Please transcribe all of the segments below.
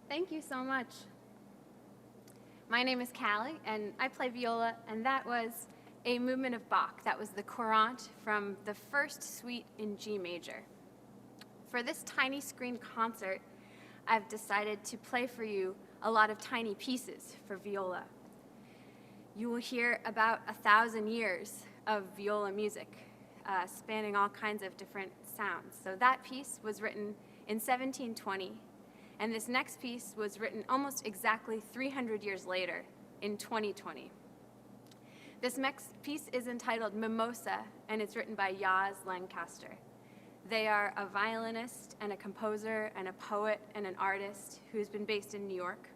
Thank you so much. My name is Kallie, and I play viola, and that was a movement of Bach. That was the Courant from the first suite in G major. For this tiny screen concert, I've decided to play for you a lot of tiny pieces for viola. You will hear about 1,000 years of viola music, spanning all kinds of different sounds. So that piece was written in 1720, and this next piece was written almost exactly 300 years later in 2020. This next piece is entitled Mimosa, and it's written by Yaz Lancaster. They are a violinist and a composer and a poet and an artist who's been based in New York.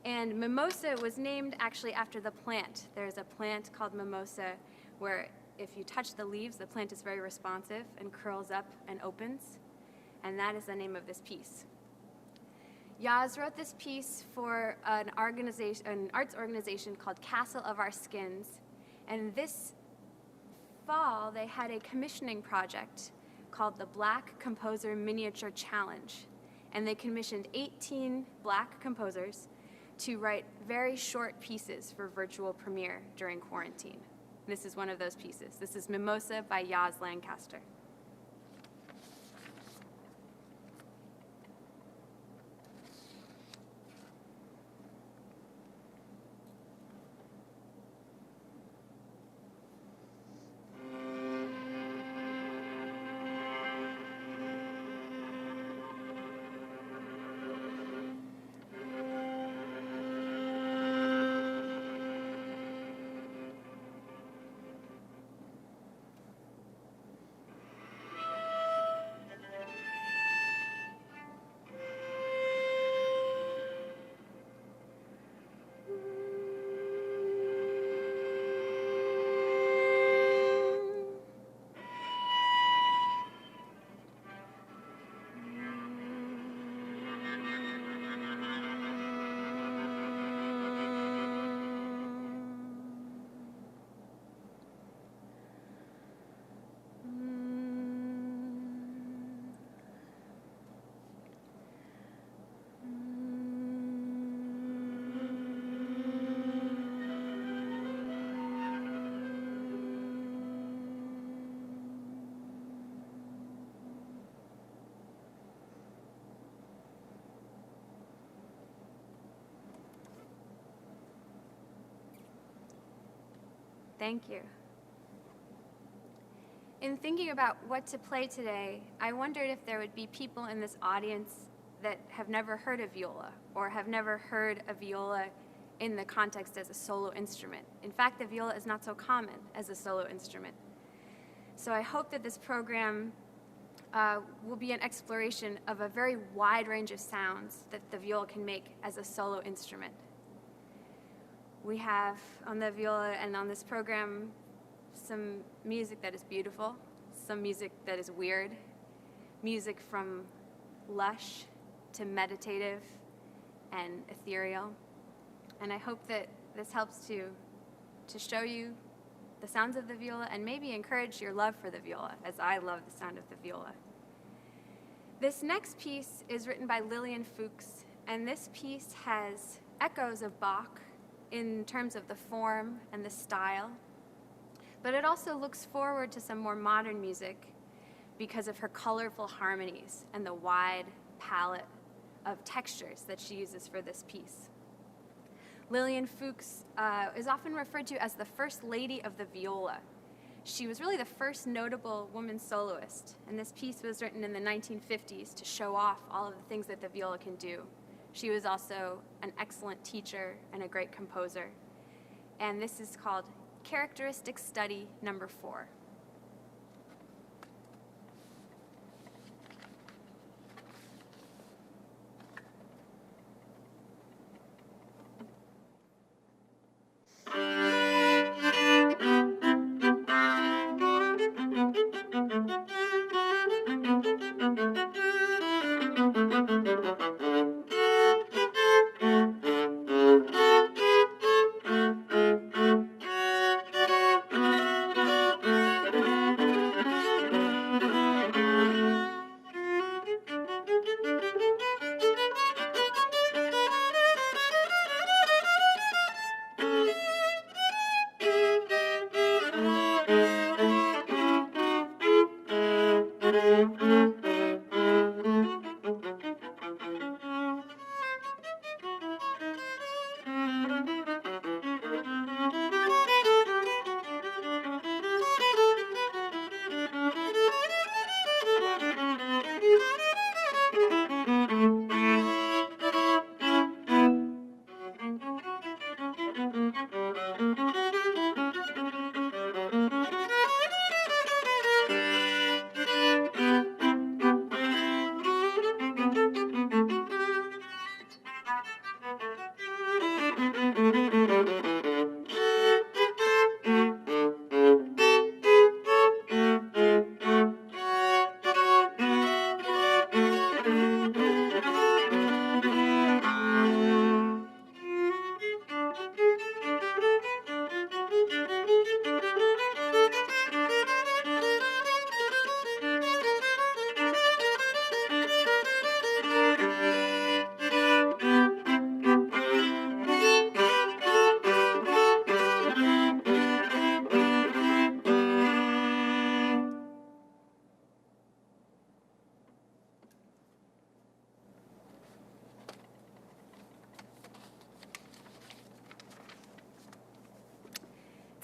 And mimosa was named actually after the plant. There's a plant called mimosa where if you touch the leaves, the plant is very responsive and curls up and opens. And that is the name of this piece. Yaz wrote this piece for an arts organization called Castle of Our Skins. And this fall, they had a commissioning project called the Black Composer Miniature Challenge. And they commissioned 18 Black composers to write very short pieces for virtual premiere during quarantine. This is one of those pieces. This is Mimosa by Yaz Lancaster. Thank you. In thinking about what to play today, I wondered if there would be people in this audience that have never heard of viola or have never heard a viola in the context as a solo instrument. In fact, the viola is not so common as a solo instrument. So I hope that this program will be an exploration of a very wide range of sounds that the viola can make as a solo instrument. We have on the viola and on this program some music that is beautiful, some music that is weird, music from lush to meditative and ethereal. And I hope that this helps to show you the sounds of the viola and maybe encourage your love for the viola, as I love the sound of the viola. This next piece is written by Lillian Fuchs, and this piece has echoes of Bach in terms of the form and the style, but it also looks forward to some more modern music because of her colorful harmonies and the wide palette of textures that she uses for this piece. Lillian Fuchs is often referred to as the first lady of the viola. She was really the first notable woman soloist, and this piece was written in the 1950s to show off all of the things that the viola can do. She was also an excellent teacher and a great composer. And this is called Characteristic Study Number 4.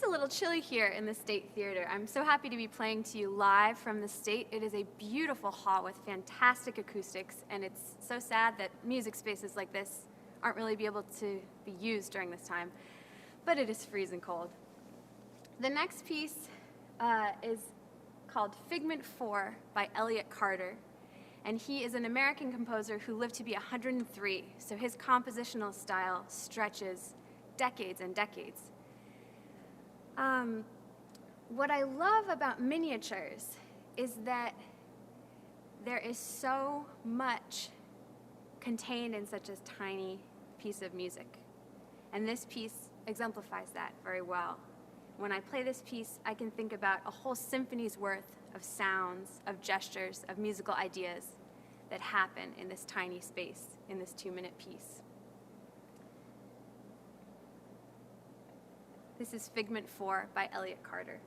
A little chilly here in the State Theater. I'm so happy to be playing to you live from the State. It is a beautiful hall with fantastic acoustics, and it's so sad that music spaces like this aren't really able to be used during this time, but it is freezing cold. The next piece is called Figment 4 by Elliott Carter, and he is an American composer who lived to be 103, so his compositional style stretches decades and decades. What I love about miniatures is that there is so much contained in such a tiny piece of music. And this piece exemplifies that very well. When I play this piece, I can think about a whole symphony's worth of sounds, of gestures, of musical ideas that happen in this tiny space, in this 2-minute piece. This is Figment 4 by Elliott Carter.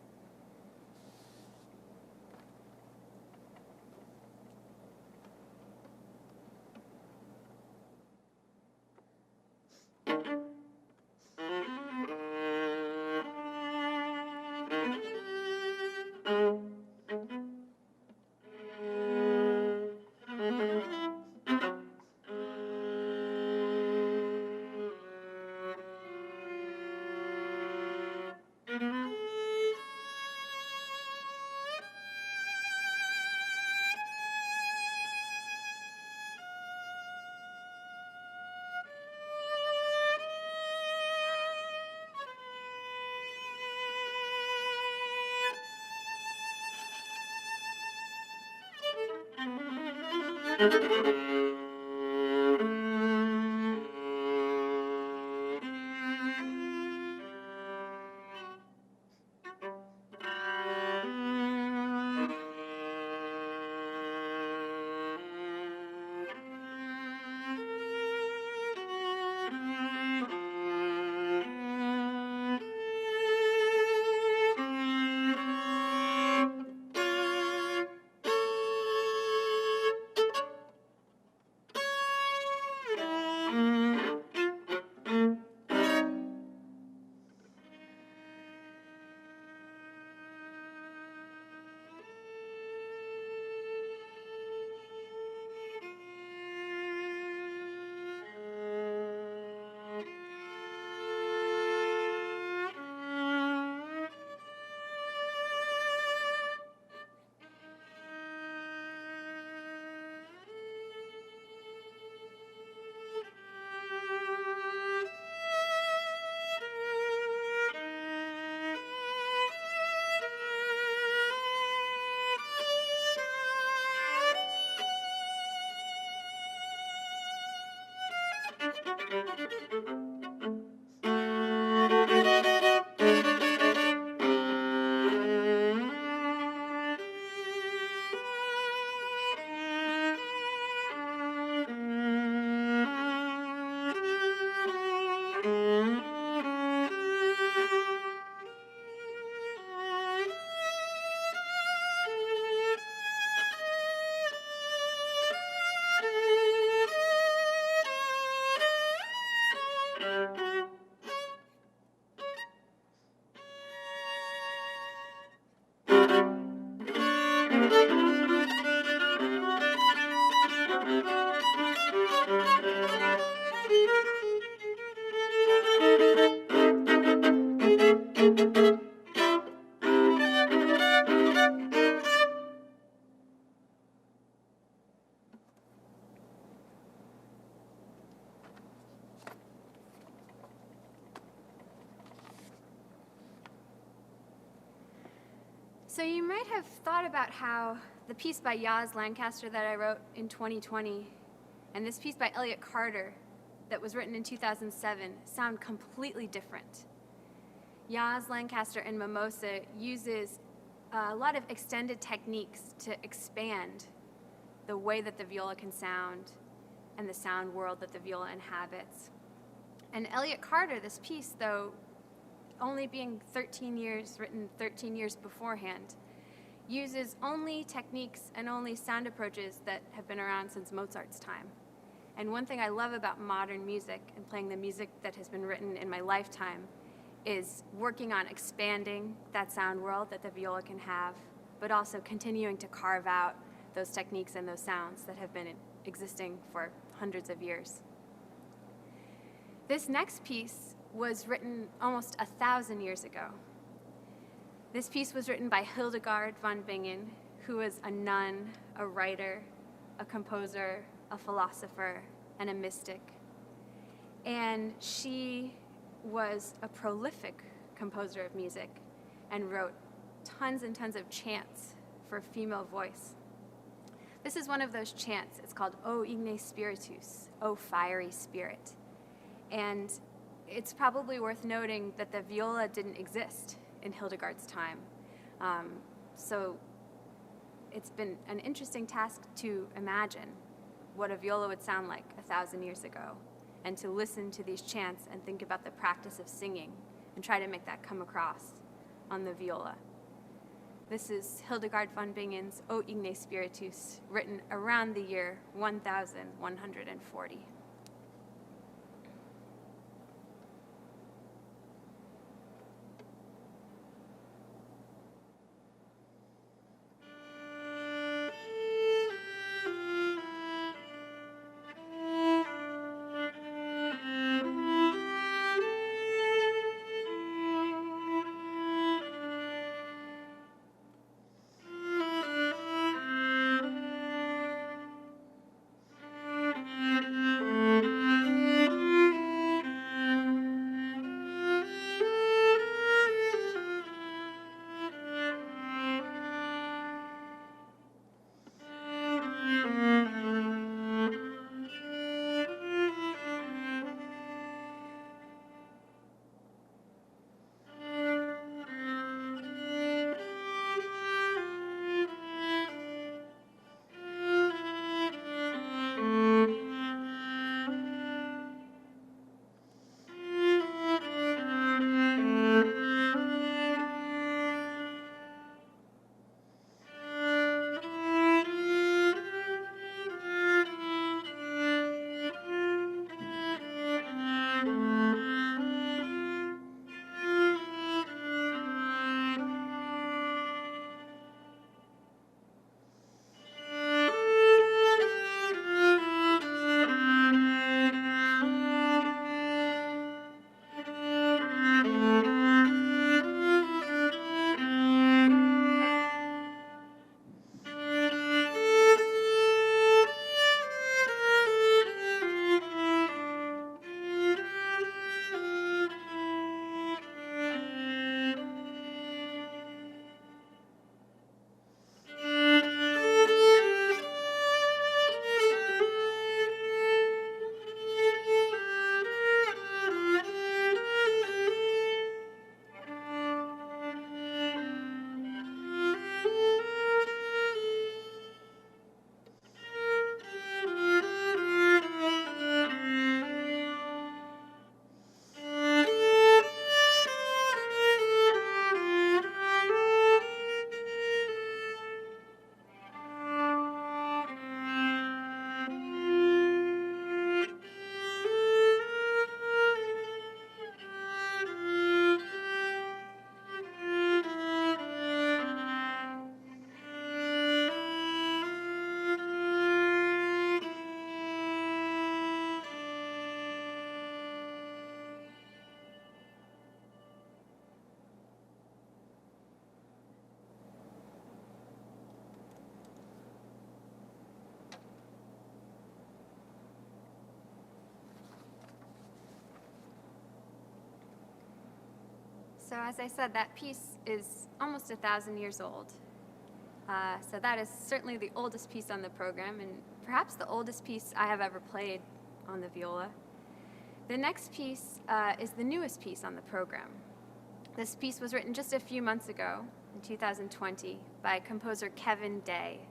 So you might have thought about how the piece by Yaz Lancaster that I wrote in 2020 and this piece by Elliott Carter that was written in 2007 sound completely different. Yaz Lancaster in Mimosa uses a lot of extended techniques to expand the way that the viola can sound and the sound world that the viola inhabits. And Elliott Carter, this piece, though, only being 13 years, written 13 years beforehand, uses only techniques and only sound approaches that have been around since Mozart's time. And one thing I love about modern music and playing the music that has been written in my lifetime is working on expanding that sound world that the viola can have, but also continuing to carve out those techniques and those sounds that have been existing for hundreds of years. This next piece was written almost 1,000 years ago. This piece was written by Hildegard von Bingen, who was a nun, a writer, a composer, a philosopher, and a mystic. And she was a prolific composer of music and wrote tons and tons of chants for female voice. This is one of those chants. It's called O Igne Spiritus, O Fiery Spirit. And it's probably worth noting that the viola didn't exist in Hildegard's time. So it's been an interesting task to imagine what a viola would sound like 1,000 years ago, and to listen to these chants and think about the practice of singing and try to make that come across on the viola. This is Hildegard von Bingen's O Igne Spiritus, written around the year 1140. So as I said, that piece is almost 1,000 years old. So that is certainly the oldest piece on the program, and perhaps the oldest piece I have ever played on the viola. The next piece is the newest piece on the program. This piece was written just a few months ago, in 2020, by composer Kevin Day.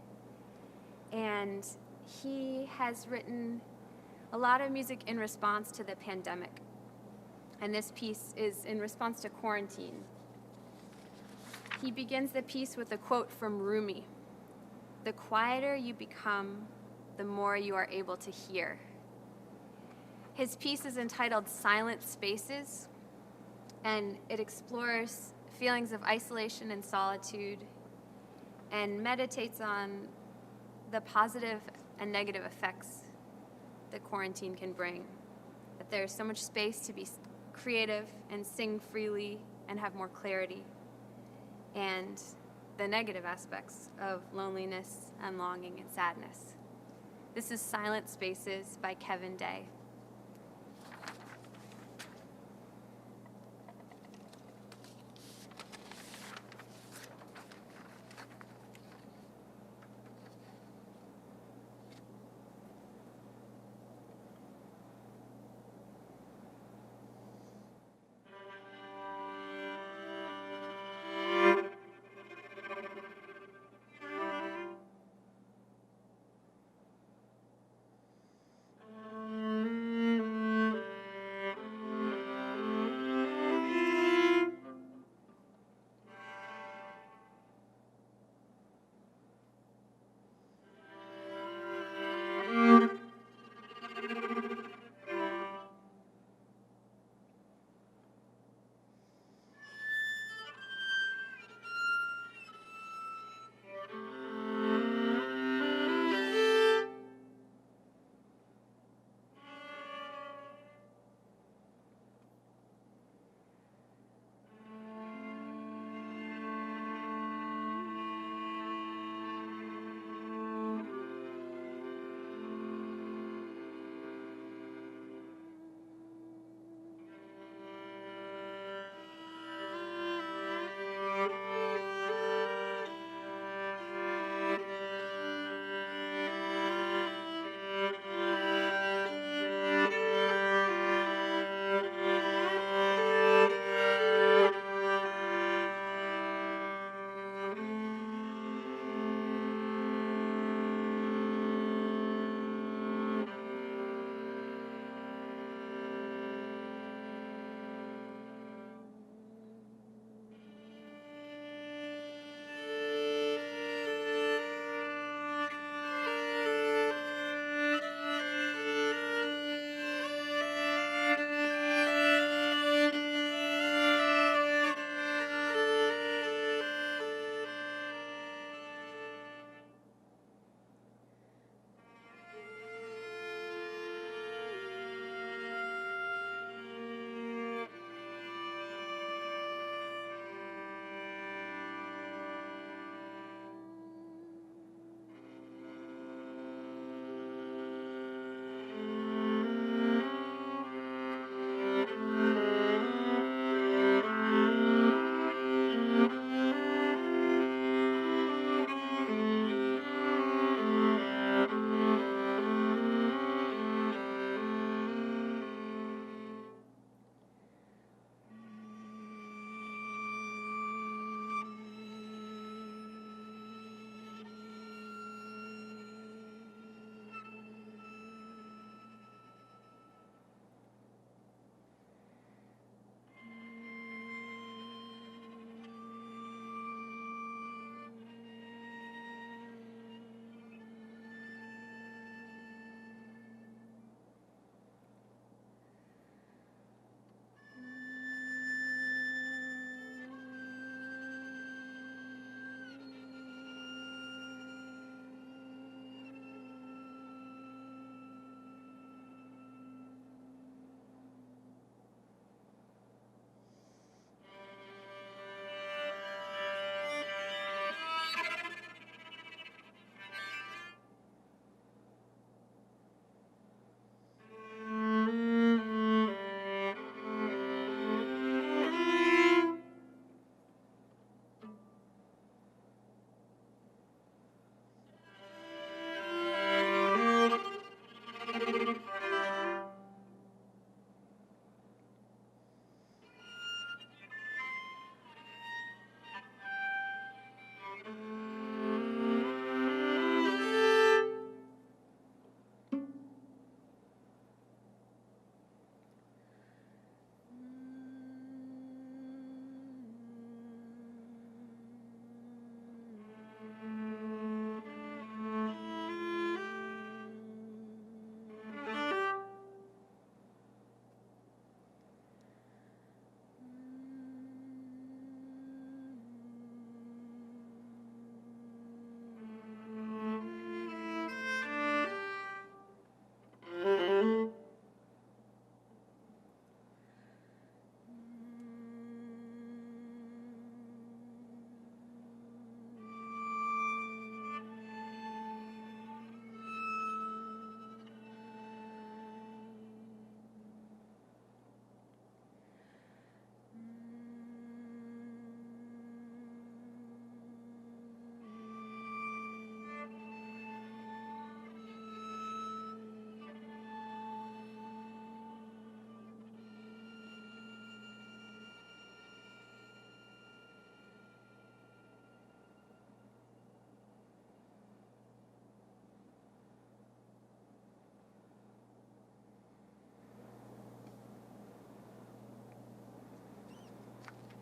And he has written a lot of music in response to the pandemic. And this piece is in response to quarantine. He begins the piece with a quote from Rumi: "The quieter you become, the more you are able to hear." His piece is entitled Silent Spaces, and it explores feelings of isolation and solitude and meditates on the positive and negative effects that quarantine can bring. That there's so much space to be creative and sing freely and have more clarity, and the negative aspects of loneliness and longing and sadness. This is Silent Spaces by Kevin Day.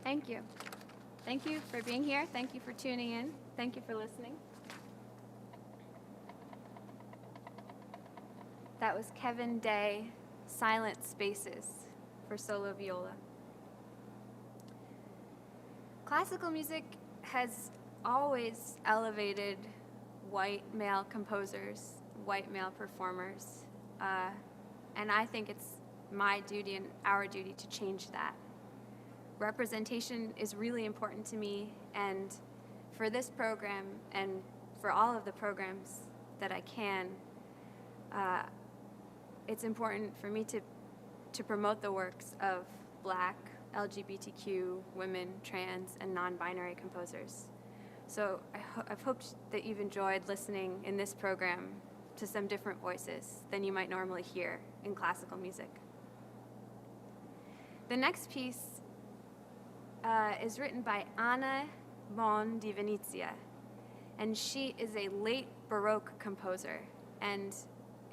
Thank you. Thank you for being here. Thank you for tuning in. Thank you for listening. That was Kevin Day, Silent Spaces for solo viola. Classical music has always elevated white male composers, white male performers, and I think it's my duty and our duty to change that. Representation is really important to me, and for this program and for all of the programs that I can, it's important for me to promote the works of Black, LGBTQ, women, trans, and non-binary composers. So I've hoped that you've enjoyed listening in this program to some different voices than you might normally hear in classical music. The next piece is written by Anna Mon di Venezia, and she is a late Baroque composer, and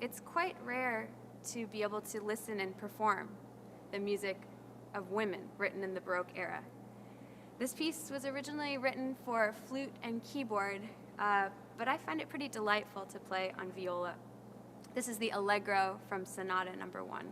it's quite rare to be able to listen and perform the music of women written in the Baroque era. This piece was originally written for flute and keyboard, but I find it pretty delightful to play on viola. This is the Allegro from Sonata Number 1.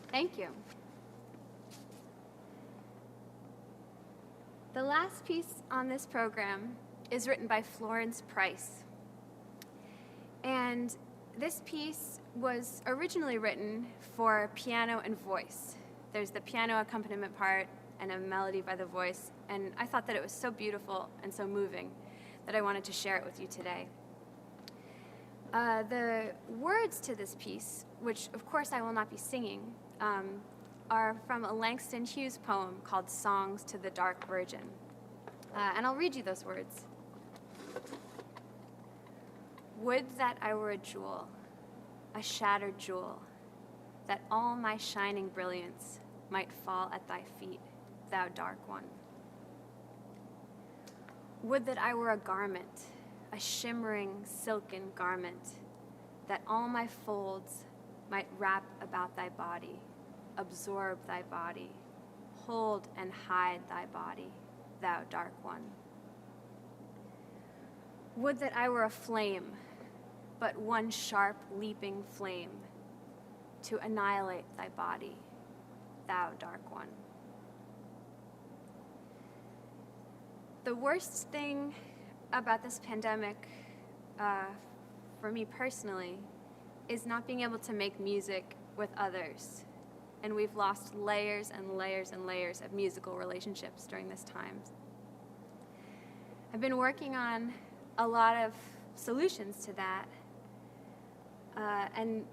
Thank you. The last piece on this program is written by Florence Price. And this piece was originally written for piano and voice. There's the piano accompaniment part and a melody by the voice, and I thought that it was so beautiful and so moving that I wanted to share it with you today. The words to this piece, which of course I will not be singing, are from a Langston Hughes poem called Songs to the Dark Virgin. And I'll read you those words. Would that I were a jewel, a shattered jewel, that all my shining brilliance might fall at thy feet, thou dark one. Would that I were a garment, a shimmering silken garment, that all my folds might wrap about thy body, absorb thy body, hold and hide thy body, thou dark one. Would that I were a flame, but one sharp leaping flame, to annihilate thy body, thou dark one. The worst thing about this pandemic, for me personally, is not being able to make music with others. And we've lost layers and layers and layers of musical relationships during this time. I've been working on a lot of solutions to that. And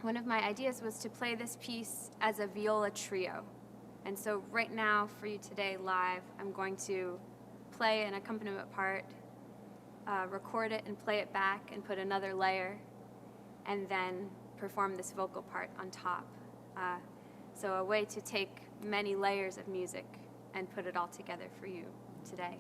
one of my ideas was to play this piece as a viola trio. And so right now, for you today live, I'm going to play an accompaniment part, record it and play it back and put another layer, and then perform this vocal part on top. So a way to take many layers of music and put it all together for you today.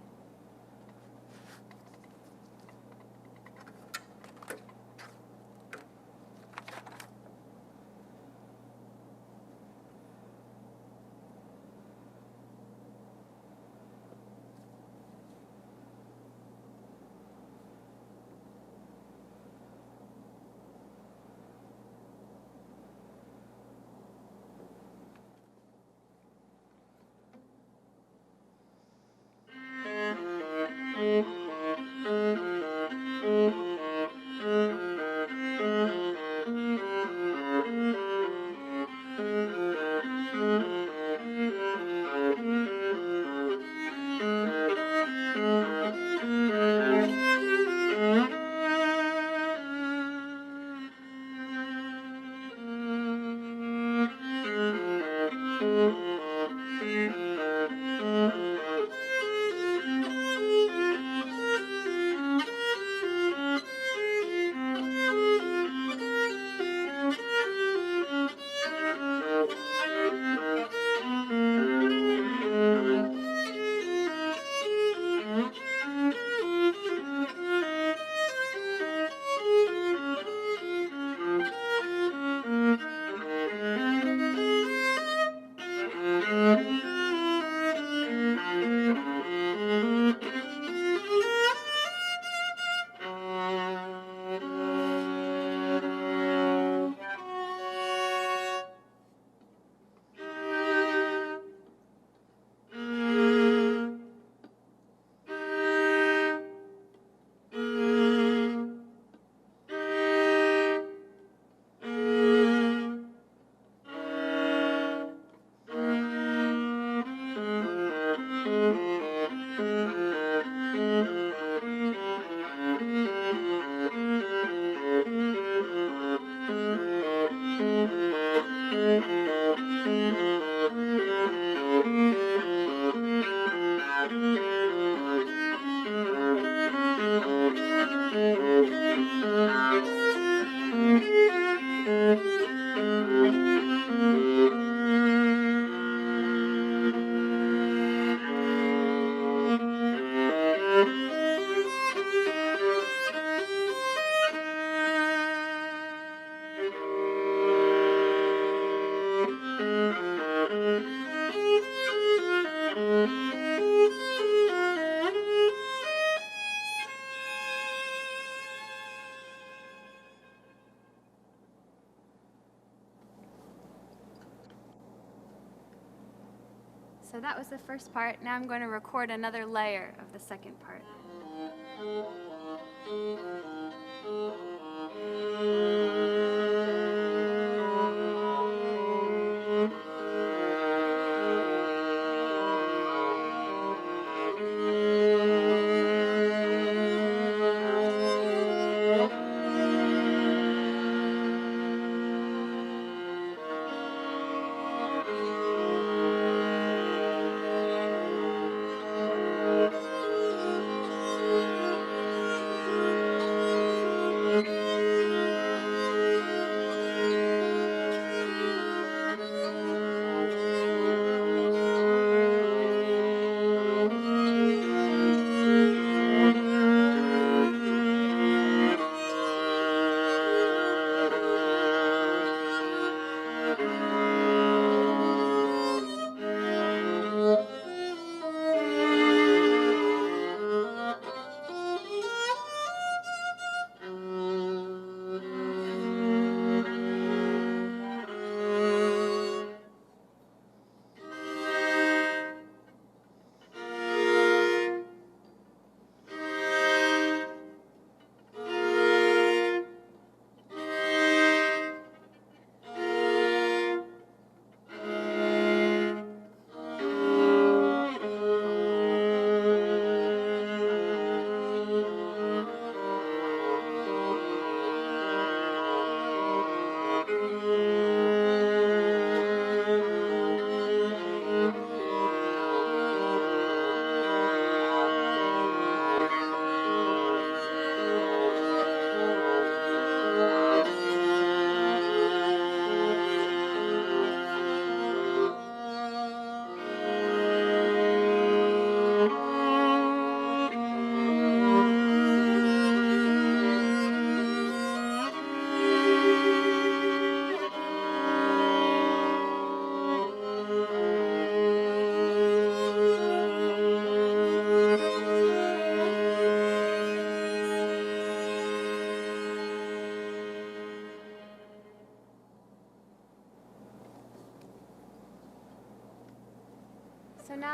So that was the first part. Now I'm going to record another layer of the second part.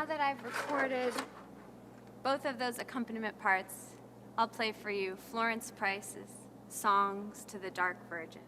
now that I've recorded both of those accompaniment parts, I'll play for you Florence Price's Songs to the Dark Virgin.